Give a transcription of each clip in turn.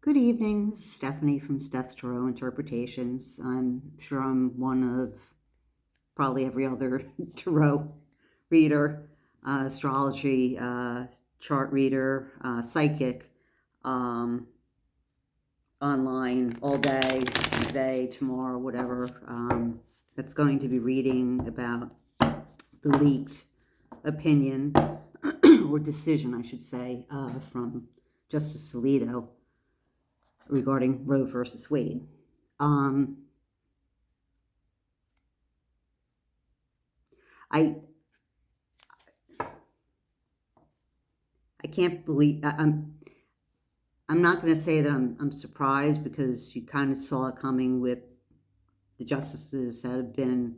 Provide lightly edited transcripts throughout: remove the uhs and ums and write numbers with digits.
Good evening, this is Stephanie from Steph's Tarot Interpretations. I'm sure I'm one of probably every other tarot reader, astrology, chart reader, psychic, um, online all day, today, tomorrow, whatever. That's going to be reading about the leaked opinion or decision, I should say, from Justice Alito regarding Roe versus Wade. I can't believe I'm not going to say that I'm surprised, because you kind of saw it coming with the justices that have been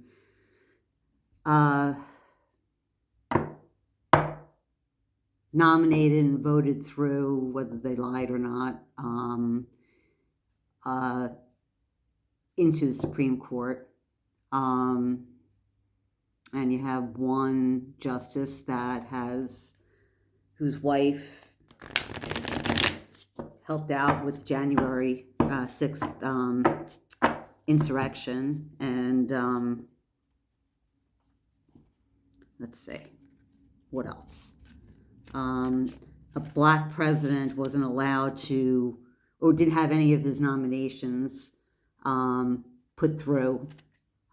nominated and voted through, whether they lied or not, into the Supreme Court. And you have one justice whose wife helped out with January 6th insurrection, and let's see, what else? A black president wasn't allowed to, or didn't have any of his nominations put through,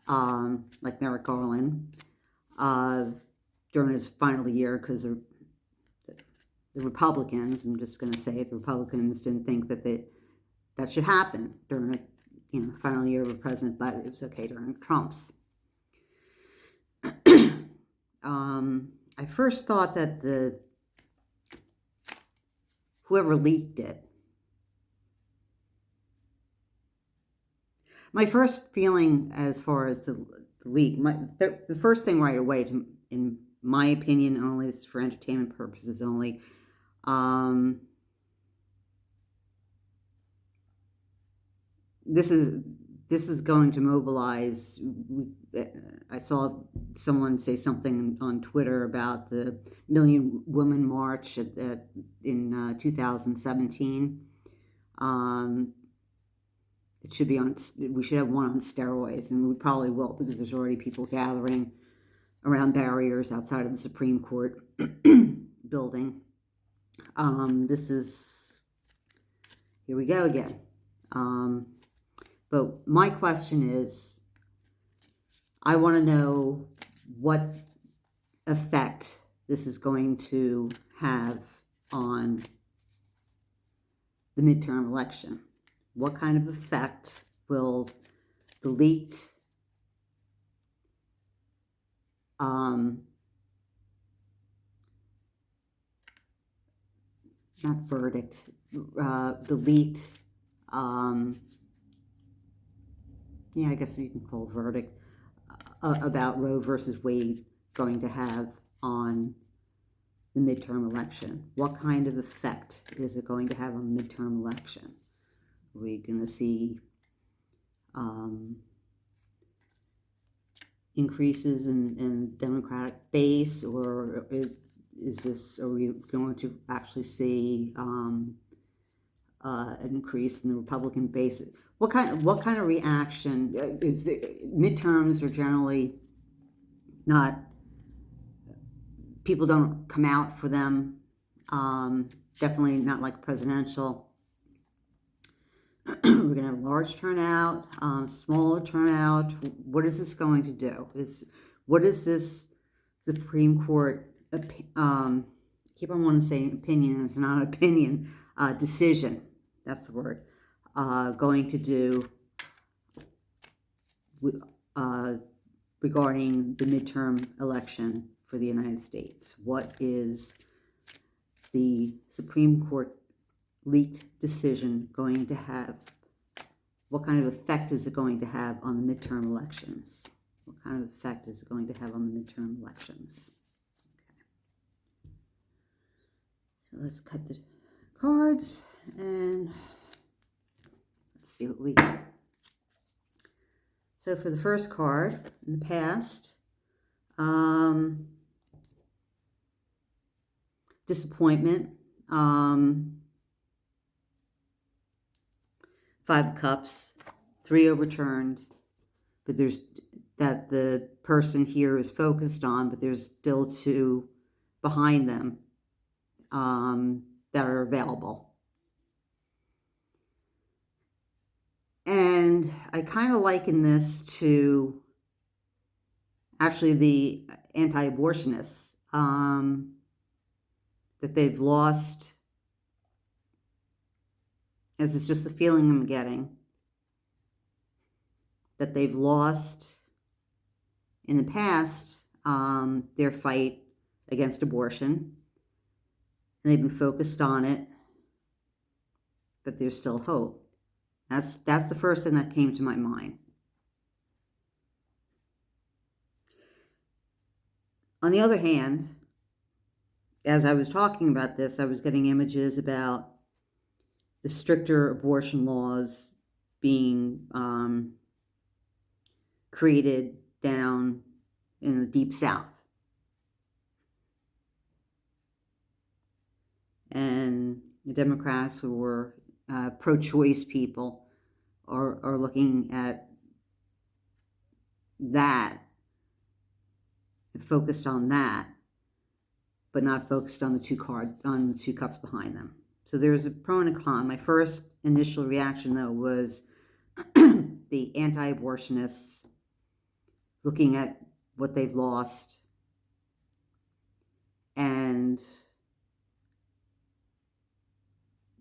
like Merrick Garland, during his final year, because the Republicans, I'm just going to say it, the Republicans didn't think that should happen during a final year of a president, but it was okay during Trump's. I first thought that whoever leaked it, my first feeling as far as the leak, the first thing right away, in my opinion, only is for entertainment purposes only, this is going to mobilize. I saw someone say something on Twitter about the Million Women March in 2017. It should be we should have one on steroids, and we probably will, because there's already people gathering around barriers outside of the Supreme Court building. Here we go again. But my question is, I want to know what effect this is going to have on the midterm election. What kind of effect will the leaked not verdict, the leaked I guess you can call it verdict about Roe versus Wade going to have on the midterm election? What kind of effect is it going to have on the midterm election? Are we going to see increases in Democratic base, or are we going to actually see an increase in the Republican base? What kind of reaction is midterms are generally not, people don't come out for them, definitely not like presidential. We're going to have a large turnout, smaller turnout. What is this going to do? What is this Supreme Court, keep on wanting to say opinion, it's not an opinion, decision, that's the word, going to do regarding the midterm election for the United States? What is the Supreme Court leaked decision going to have? What kind of effect is it going to have on the midterm elections? What kind of effect is it going to have on the midterm elections? Okay. So let's cut the cards and let's see what we get. So for the first card, in the past, disappointment, 5 of Cups, 3 overturned, but there's that the person here is focused on, but there's still 2 behind them that are available. And I kind of liken this to actually the anti-abortionists, that they've lost, as it's just the feeling I'm getting, that they've lost in the past their fight against abortion. And they've been focused on it, but there's still hope. That's the first thing that came to my mind. On the other hand, as I was talking about this, I was getting images about the stricter abortion laws being created down in the Deep South. And the Democrats, who were pro-choice people, are looking at that, focused on that, but not focused on the 2 cups behind them. So there's a pro and a con. My first initial reaction, though, was the anti-abortionists looking at what they've lost and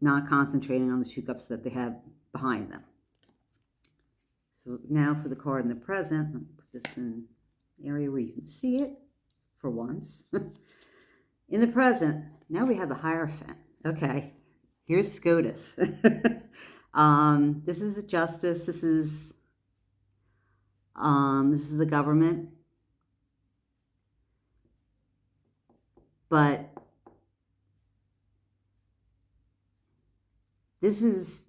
not concentrating on the 2 cups that they have behind them. So now for the card in the present, let me put this in an area where you can see it for once. In the present, now we have the Hierophant. Okay, here's SCOTUS. This is a justice. This is the government. But this is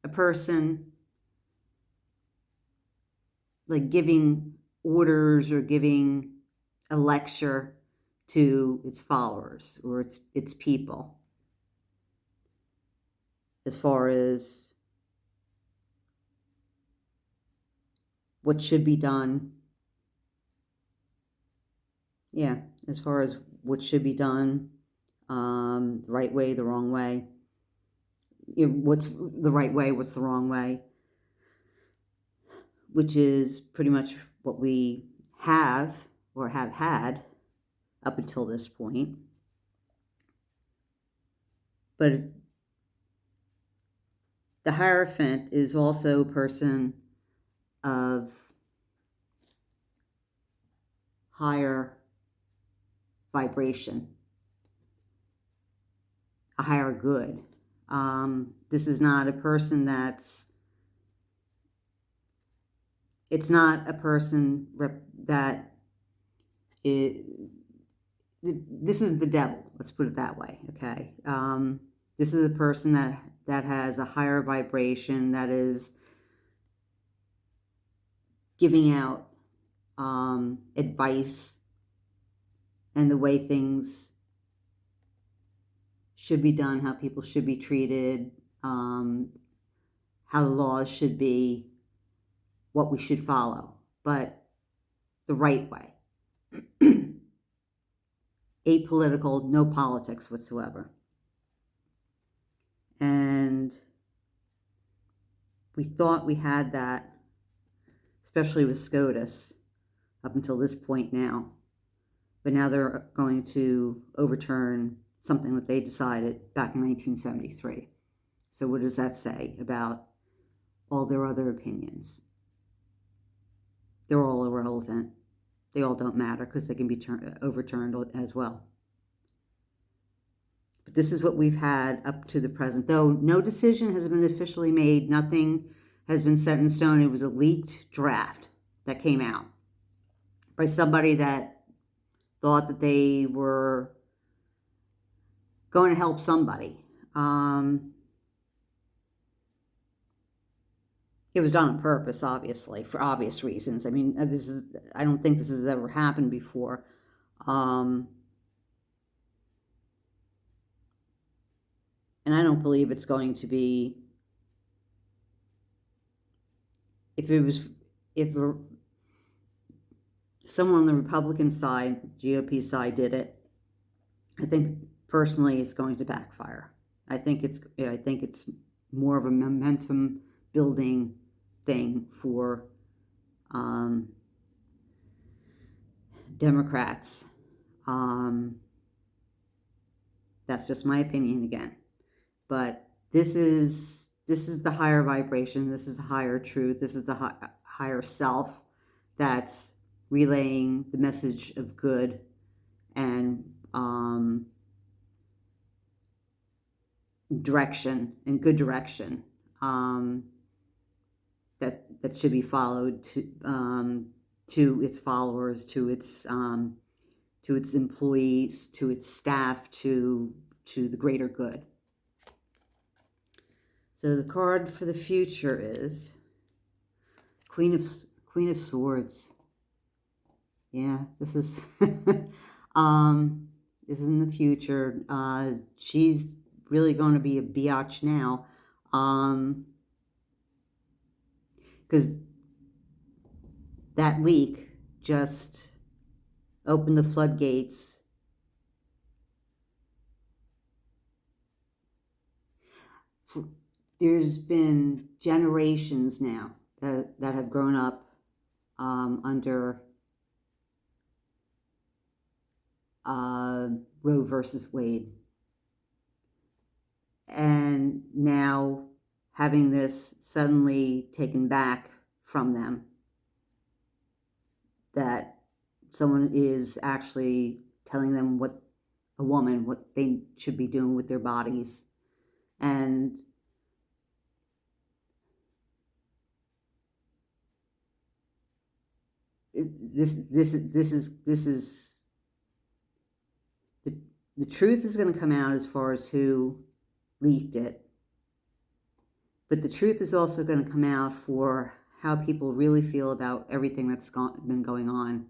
a person like giving orders or giving a lecture to its followers or its people as far as what should be done. Yeah, as far as what should be done, the right way, the wrong way. What's the right way, what's the wrong way, which is pretty much what we have or have had up until this point. But the Hierophant is also a person of higher vibration, a higher good. This is not a person it's not a person that this is the devil, let's put it that way, okay? This is a person that has a higher vibration, that is giving out advice and the way things should be done, how people should be treated, how the laws should be, what we should follow, but the right way. Apolitical, no politics whatsoever. And we thought we had that, especially with SCOTUS, up until this point now. But now they're going to overturn something that they decided back in 1973. So what does that say about all their other opinions? They're all irrelevant. They all don't matter because they can be overturned as well. But this is what we've had up to the present. Though no decision has been officially made, nothing has been set in stone. It was a leaked draft that came out by somebody that thought that they were going to help somebody. It was done on purpose, obviously, for obvious reasons. I mean, I don't think this has ever happened before. And I don't believe it's going to be if it was, if someone on the Republican side, GOP side, did it, I think personally it's going to backfire. I think it's more of a momentum building thing for Democrats. That's just my opinion again. But this is the higher vibration. This is the higher truth. This is the higher self that's relaying the message of good and direction and good direction that should be followed to its followers, to its employees, to its staff, to the greater good. So the card for the future is Queen of Swords. Yeah, this is this is in the future. She's really going to be a biatch now, because that leak just opened the floodgates. There's been generations now that have grown up under Roe versus Wade. And now having this suddenly taken back from them, that someone is actually telling them what they should be doing with their bodies. And this is the truth is going to come out as far as who leaked it, but the truth is also going to come out for how people really feel about everything that's been going on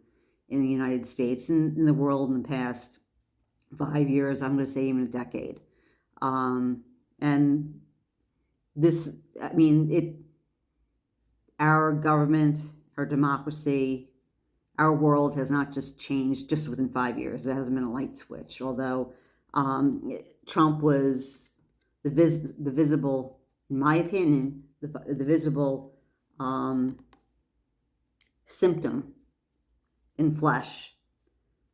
in the United States and in the world in the past 5 years, I'm going to say even a decade. And this, I mean, our government, our democracy, our world has not just changed just within 5 years. It hasn't been a light switch, although Trump was the visible, in my opinion, the visible symptom in flesh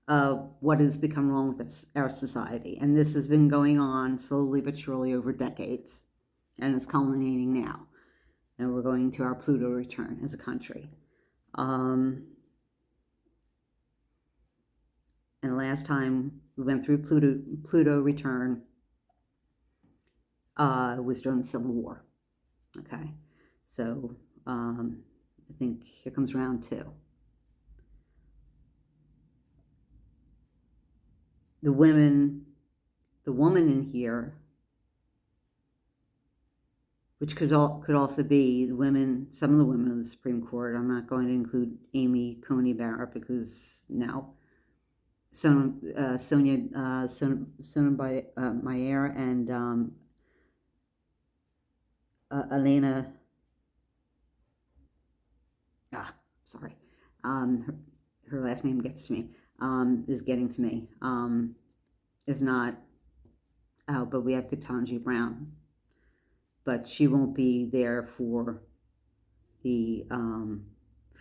of what has become wrong with our society. And this has been going on slowly but surely over decades, and it's culminating now. And we're going to our Pluto return as a country. And the last time we went through Pluto return was during the Civil War. Okay, so I think here comes round 2. The woman in here, which could also be some of the women of the Supreme Court. I'm not going to include Amy Coney Barrett because no. Sonia Sotomayor and Elena. Sorry, her last name gets to me. Is getting to me. Is not out, but we have Ketanji Brown, but she won't be there for the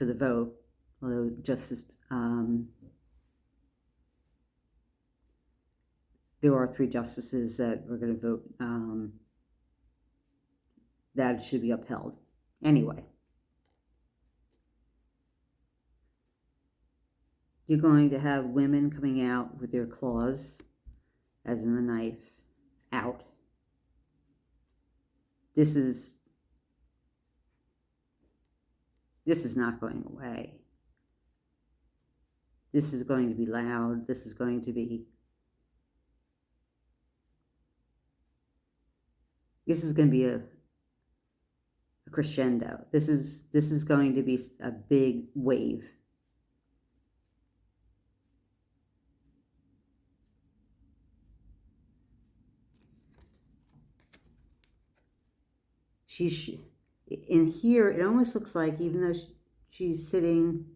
vote. Although Justice, there are 3 justices that are going to vote that should be upheld. Anyway, you're going to have women coming out with their claws, as in the knife, out. This is not going away. This is going to be loud. This is going to be a crescendo. This is going to be a big wave. in here, it almost looks like, even though she's sitting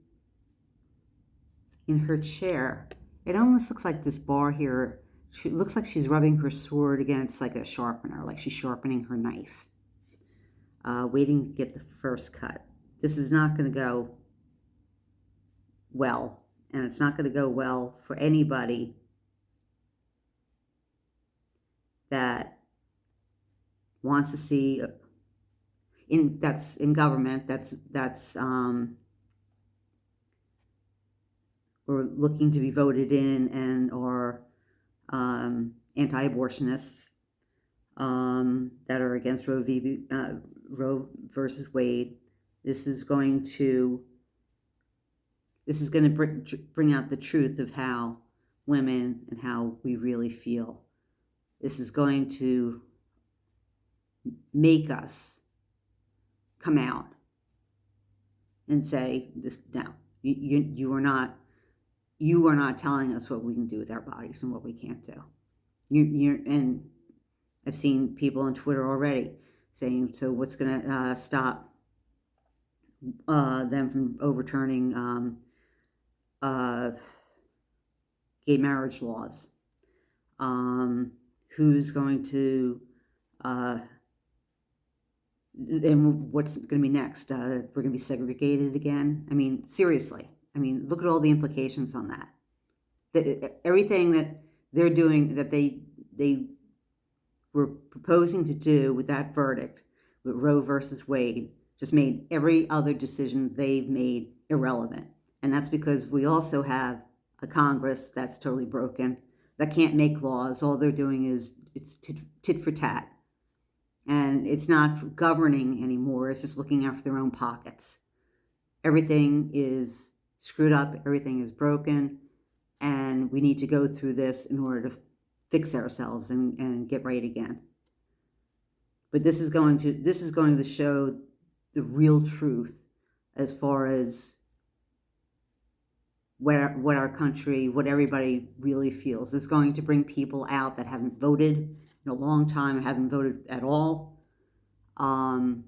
in her chair, it almost looks like this bar here, she looks like she's rubbing her sword against like a sharpener, like she's sharpening her knife, waiting to get the first cut. This is not going to go well, and it's not going to go well for anybody that wants to see that's in government, that's or looking to be voted in, and or anti-abortionists that are against Roe versus Wade. This is going to bring out the truth of how women and how we really feel. This is going to make us come out and say, "This no, you are not telling us what we can do with our bodies and what we can't do." And I've seen people on Twitter already saying, "So what's going to stop them from overturning gay marriage laws? Who's going to and what's going to be next? We're going to be segregated again?" I mean, seriously. I mean, look at all the implications on that. Everything that they're doing, that they were proposing to do with that verdict, with Roe versus Wade, just made every other decision they've made irrelevant. And that's because we also have a Congress that's totally broken, that can't make laws. All they're doing is it's tit for tat. And it's not governing anymore. It's just looking after their own pockets. Everything is screwed up. Everything is broken. And we need to go through this in order to fix ourselves and get right again. But this is going to show the real truth as far as what our country, what everybody really feels. It's going to bring people out that haven't voted in a long time, haven't voted at all. And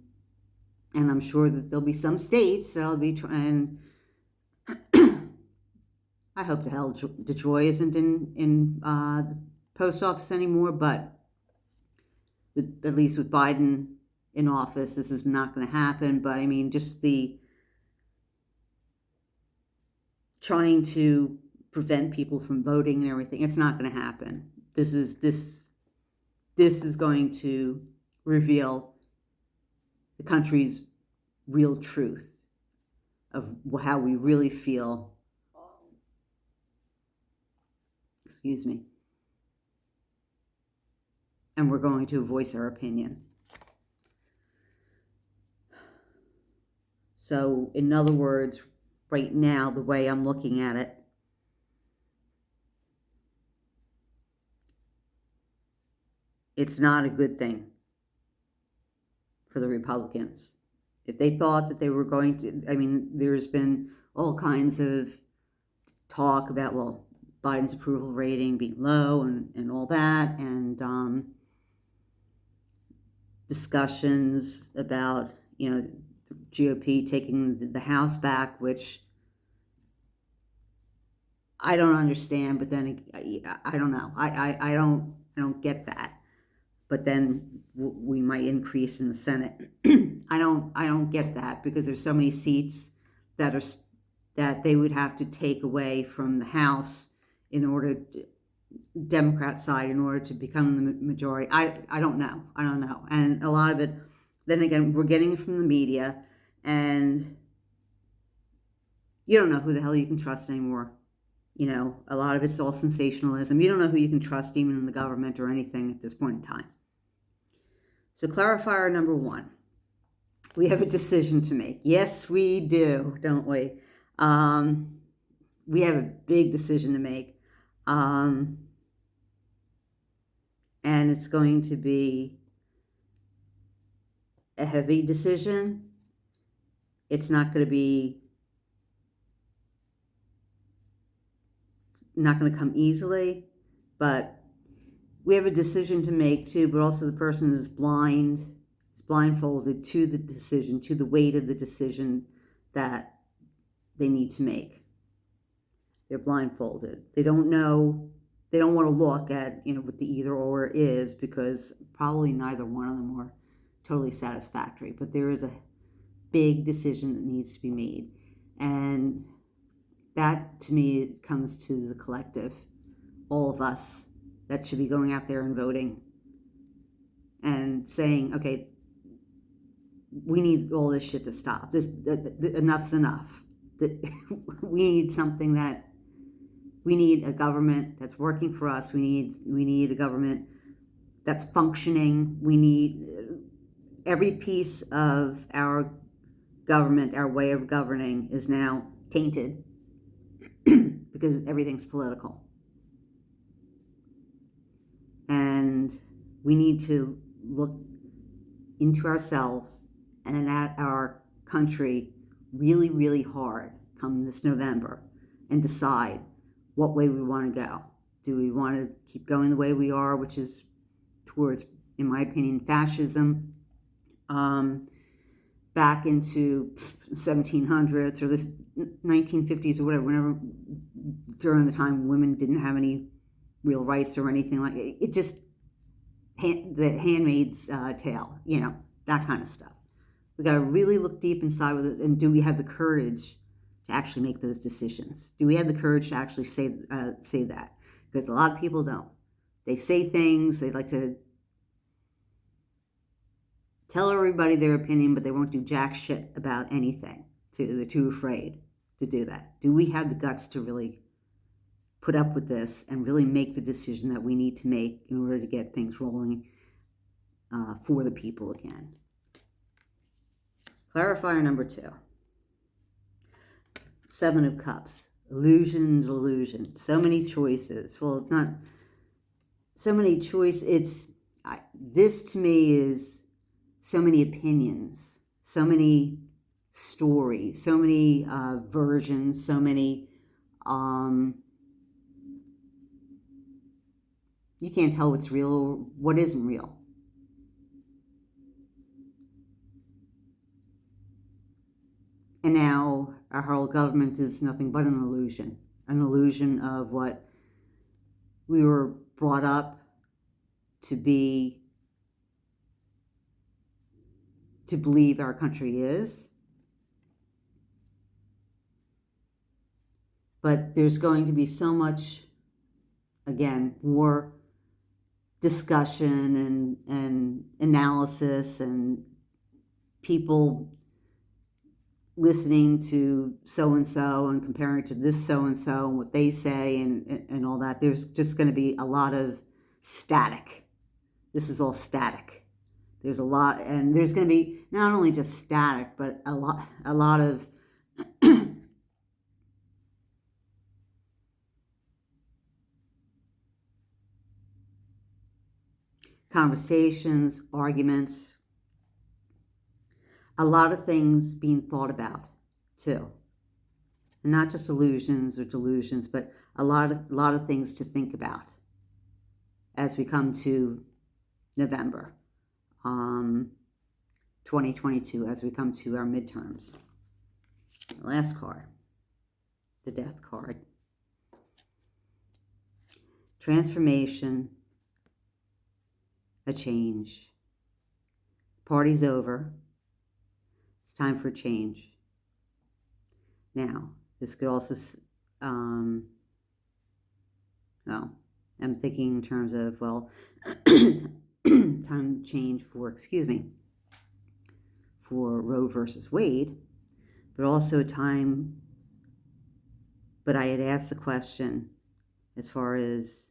I'm sure that there'll be some states that'll be trying. I hope the hell Detroit isn't in the post office anymore, but at least with Biden in office, this is not going to happen. But I mean, just the trying to prevent people from voting and everything, it's not going to happen. This is going to reveal the country's real truth of how we really feel. Excuse me. And we're going to voice our opinion. So, in other words, right now, the way I'm looking at it, it's not a good thing for the Republicans. If they thought that they were going to, I mean, there's been all kinds of talk about, well, Biden's approval rating being low and all that, and discussions about, the GOP taking the House back, which I don't understand, but then I don't know. I don't get that. But then we might increase in the Senate. I don't get that, because there's so many seats that they would have to take away from the House in order Democrat side in order to become the majority. I don't know. And a lot of it, then again, we're getting it from the media, and you don't know who the hell you can trust anymore. A lot of it's all sensationalism. You don't know who you can trust, even in the government or anything at this point in time. So clarifier number 1, we have a decision to make. Yes, we do, don't we? We have a big decision to make. And it's going to be a heavy decision. It's not going to come easily, but we have a decision to make too, but also the person is blind, blindfolded to the decision, to the weight of the decision that they need to make. They're blindfolded. They don't know, they don't want to look at, what the either or is, because probably neither one of them are totally satisfactory. But there is a big decision that needs to be made. And that, to me, comes to the collective, all of us that should be going out there and voting and saying, okay, we need all this shit to stop. Enough's enough. We need something we need a government that's working for us. We need a government that's functioning. We need every piece of our government, our way of governing is now tainted because everything's political. And we need to look into ourselves and at our country really, really hard come this November and decide what way we want to go. Do we want to keep going the way we are, which is towards, in my opinion, fascism, back into 1700s or the 1950s or whatever, whenever, during the time women didn't have any real rights or anything like it. It just, the Handmaid's Tale, that kind of stuff. We got to really look deep inside with it, and do we have the courage to actually make those decisions? Do we have the courage to actually say that? Because a lot of people don't. They say things, they like to tell everybody their opinion, but they won't do jack shit about anything. They're too afraid to do that. Do we have the guts to really put up with this and really make the decision that we need to make in order to get things rolling for the people again? Clarifier number 2. 7 of Cups. Illusion, delusion. So many choices. Well, it's not so many choices. This to me is so many opinions, so many stories, so many versions, so many, you can't tell what's real or what isn't real. And now our whole government is nothing but an illusion of what we were brought up to be, to believe our country is. But there's going to be so much, again, more discussion and analysis and people listening to so-and-so and comparing it to this so-and-so and what they say and all that. There's just going to be a lot of static. This is all static. There's a lot, and there's going to be not only just static, but a lot of conversations, arguments, a lot of things being thought about too. And not just illusions or delusions, but a lot of things to think about as we come to November 2022, as we come to our midterms. The last card, the Death card. Transformation, a change. Party's over. It's time for a change. Now, this could also, I'm thinking in terms of, time change for Roe versus Wade, but also time, but I had asked the question as far as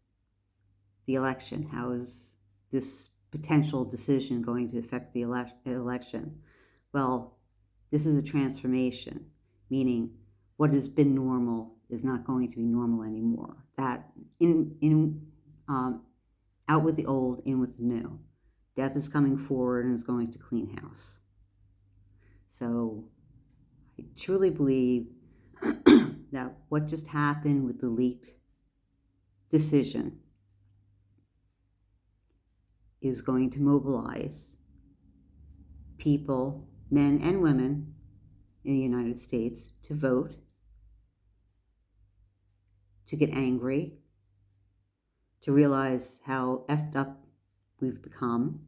the election. How is this potential decision going to affect the election? Well, this is a transformation, meaning what has been normal is not going to be normal anymore. That out with the old, in with the new. Death is coming forward and is going to clean house. So I truly believe that what just happened with the leaked decision is going to mobilize people, men and women in the United States, to vote, to get angry, to realize how effed up we've become.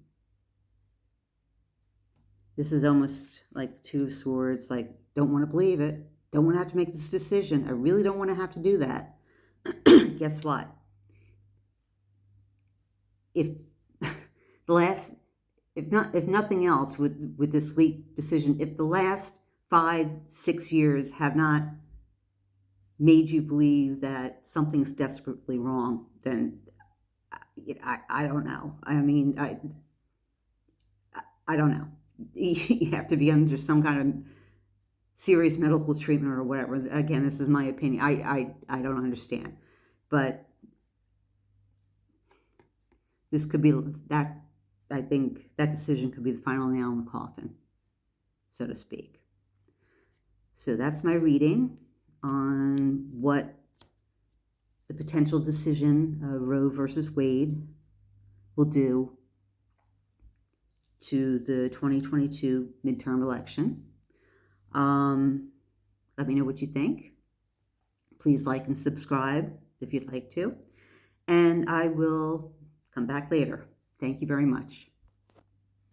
This is almost like two swords, like, don't want to believe it, don't want to have to make this decision, I really don't want to have to do that. Guess what? If if nothing else, with this leak decision, if the last 5-6 years have not made you believe that something's desperately wrong, then I don't know. I mean, I don't know. You have to be under some kind of serious medical treatment or whatever. Again, this is my opinion. I don't understand. But this could be that. I think that decision could be the final nail in the coffin, so to speak. So that's my reading on what the potential decision of Roe versus Wade will do to the 2022 midterm election. Let me know what you think. Please like and subscribe if you'd like to. And I will come back later. Thank you very much.